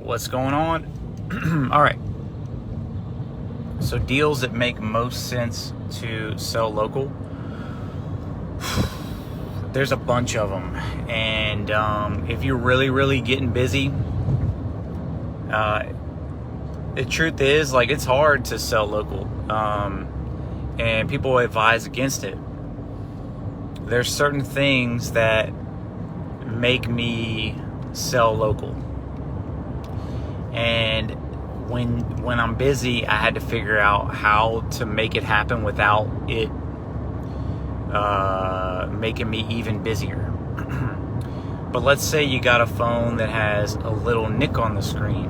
What's going on? All right. So deals that make most sense to sell local. There's a bunch of them. And if you're really getting busy, the truth is, like, it's hard to sell local. And people advise against it. There's certain things that make me sell local. And when I'm busy, I had to figure out how to make it happen without it making me even busier. But let's say you got a phone that has a little nick on the screen.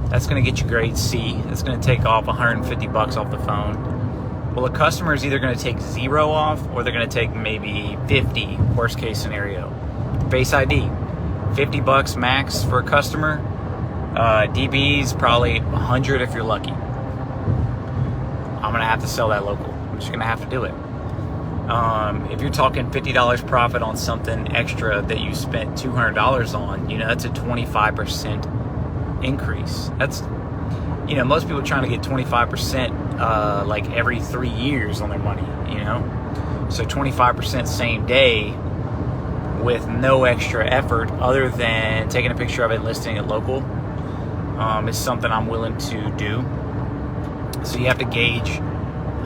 That's going to get you grade C. That's going to take off $150 off the phone. Well, a customer is either going to take 0 off, or they're going to take maybe 50, worst case scenario. Face ID, $50 max for a customer. DB's probably 100 if you're lucky. I'm going to have to sell that local. I'm just going to have to do it. If you're talking $50 profit on something extra that you spent $200 on, that's a 25% increase. That's, most people are trying to get 25% like every 3 years on their money, So 25% same day with no extra effort other than taking a picture of it and listing it local is something I'm willing to do. So you have to gauge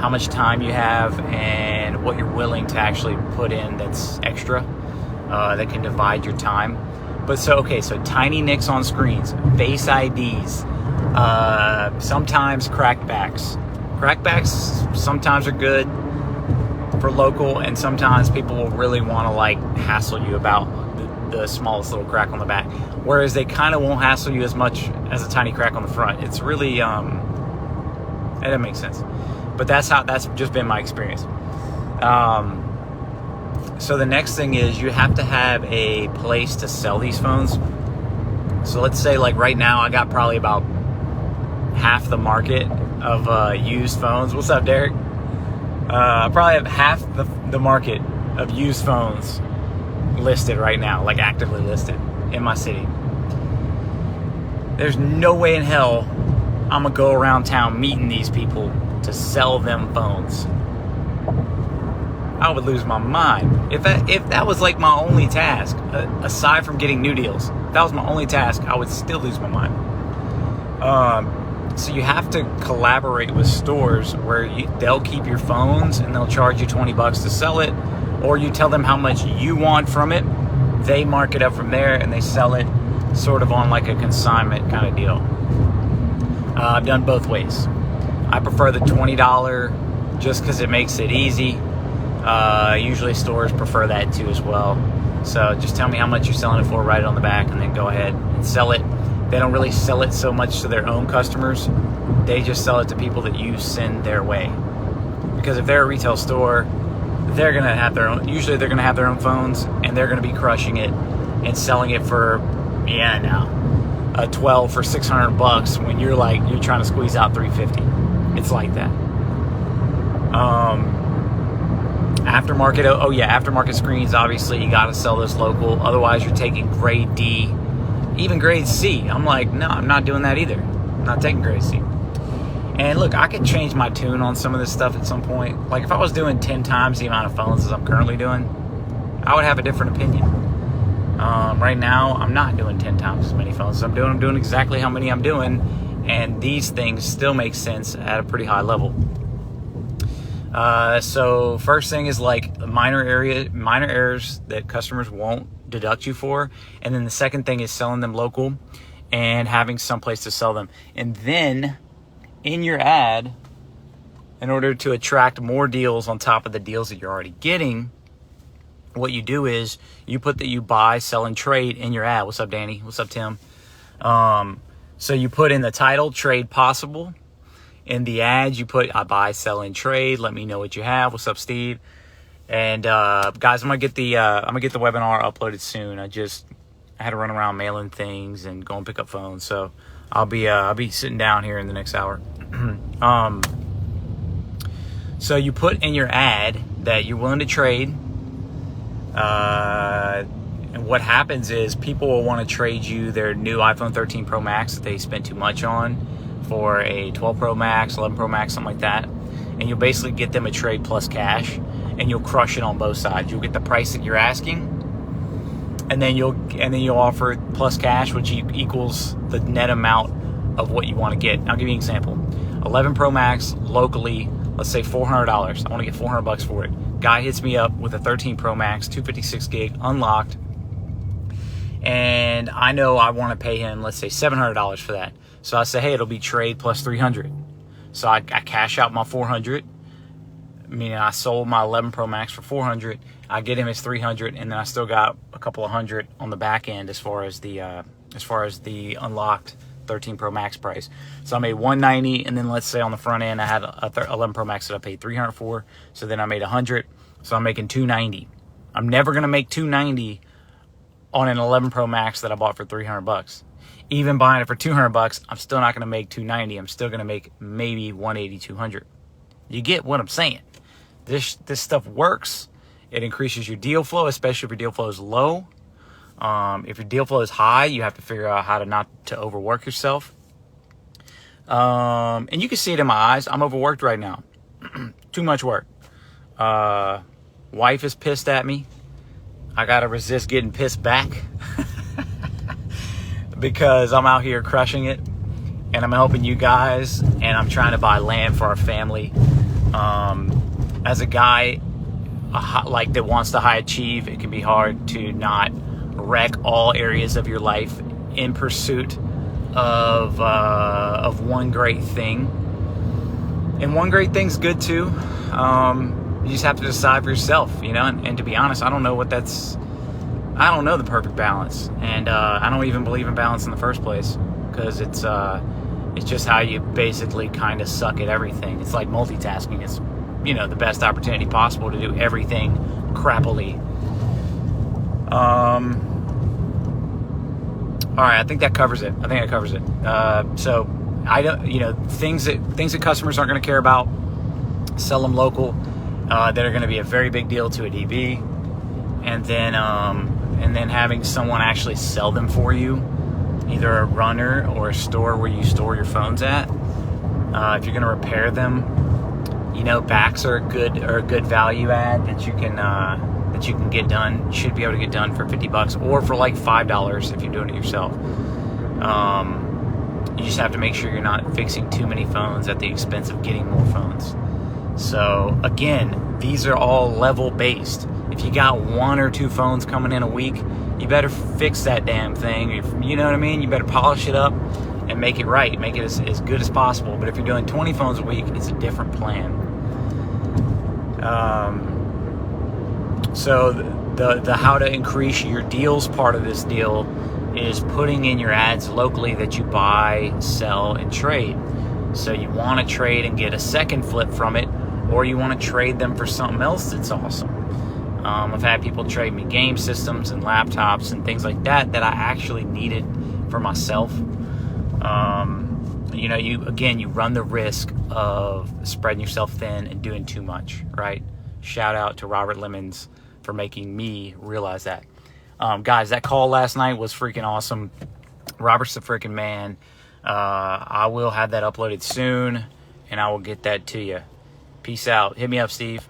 how much time you have and what you're willing to actually put in that's extra that can divide your time. But so tiny nicks on screens, Face IDs, sometimes crackbacks. Crackbacks sometimes are good for local, and sometimes people will really want to hassle you about the smallest little crack on the back, whereas they kind of won't hassle you as much as a tiny crack on the front. It's really that doesn't make sense, but that's just been my experience. So the next thing is you have to have a place to sell these phones. So let's say right now I got probably about half the market of used phones. What's up, Derek? I probably have half the market of used phones listed right now, actively listed in my city. There's no way in hell I'm gonna go around town meeting these people to sell them phones. I would lose my mind if that was my only task, aside from getting new deals. If that was my only task, I would still lose my mind. So you have to collaborate with stores where they'll keep your phones and they'll charge you $20 to sell it, or you tell them how much you want from it. They mark it up from there and they sell it sort of on a consignment kind of deal. I've done both ways. I prefer the $20 just because it makes it easy. Usually stores prefer that too as well. So just tell me how much you're selling it for, write it on the back, and then go ahead and sell it. They don't really sell it so much to their own customers. They just sell it to people that you send their way. Because if they're a retail store, they're going to have their own, usually they're going to have their own phones, and they're going to be crushing it and selling it for, a 12 for $600 when you're trying to squeeze out $350. It's like that. Aftermarket, aftermarket screens, obviously you got to sell this local. Otherwise you're taking grade D, even grade C. I'm no, I'm not doing that either. I'm not taking grade C. And look, I could change my tune on some of this stuff at some point. If I was doing 10 times the amount of phones as I'm currently doing, I would have a different opinion. Right now, I'm not doing 10 times as many phones as I'm doing. I'm doing exactly how many I'm doing, and these things still make sense at a pretty high level. So first thing is minor errors that customers won't deduct you for. And then the second thing is selling them local and having some place to sell them. And then in your ad, in order to attract more deals on top of the deals that you're already getting, what you do is you put that you buy, sell, and trade in your ad. What's up, Danny? What's up, Tim? So you put in the title, trade possible. In the ad, you put, I buy, sell, and trade. Let me know what you have. What's up, Steve? And guys, I'm gonna get the webinar uploaded soon. I had to run around mailing things and go and pick up phones, so I'll be sitting down here in the next hour. So you put in your ad that you're willing to trade. And what happens is people will want to trade you their new iPhone 13 Pro Max that they spent too much on for a 12 Pro Max, 11 Pro Max, something like that. And you'll basically get them a trade plus cash, and you'll crush it on both sides. You'll get the price that you're asking, and then you'll offer plus cash, which equals the net amount of what you want to get. I'll give you an example. 11 Pro Max locally, let's say $400. I want to get $400 for it. Guy hits me up with a 13 Pro Max, 256 gig, unlocked, and I know I want to pay him, let's say $700 for that. So I say, hey, it'll be trade plus 300. So I cash out my 400, meaning I sold my 11 Pro Max for 400. I get him his 300, and then I still got a couple of hundred on the back end as far as the unlocked 13 Pro Max price. So I made 190, and then let's say on the front end I had a 11 Pro Max that I paid 300 for. So then I made 100. So I'm making 290. I'm never gonna make 290 on an 11 Pro Max that I bought for $300. Even buying it for $200, I'm still not gonna make 290. I'm still gonna make maybe 180, 200. You get what I'm saying? This stuff works. It increases your deal flow, especially if your deal flow is low. If your deal flow is high, you have to figure out how to not to overwork yourself. And you can see it in my eyes. I'm overworked right now. Too much work. Wife is pissed at me. I gotta resist getting pissed back because I'm out here crushing it, and I'm helping you guys, and I'm trying to buy land for our family. As a guy like that wants to high achieve, it can be hard to not wreck all areas of your life in pursuit of one great thing. And one great thing's good too. You just have to decide for yourself, you know. And to be honest, I don't know the perfect balance, and I don't even believe in balance in the first place, because it's just how you basically kind of suck at everything. It's like multitasking. It's, you know, the best opportunity possible to do everything crappily. All right, I think that covers it. So I don't, you know, things that customers aren't going to care about, sell them local, that are going to be a very big deal to a DB, and then having someone actually sell them for you, either a runner or a store where you store your phones at. If you're going to repair them, you know, backs are a good value add that you can get done. You should be able to get done for $50 or for like $5 if you're doing it yourself. You just have to make sure you're not fixing too many phones at the expense of getting more phones. So again, these are all level based. If you got 1 or 2 phones coming in a week, you better fix that damn thing. You know what I mean? You better polish it up and make it right. Make it as good as possible. But if you're doing 20 phones a week, it's a different plan. So the how to increase your deals part of this deal is putting in your ads locally that you buy, sell, and trade. So you want to trade and get a second flip from it, or you want to trade them for something else that's awesome. I've had people trade me game systems and laptops and things like that I actually needed for myself. You know, you run the risk of spreading yourself thin and doing too much, right? Shout out to Robert Lemons for making me realize that. Guys, that call last night was freaking awesome. Robert's the freaking man. I will have that uploaded soon, and I will get that to you. Peace out. Hit me up, Steve.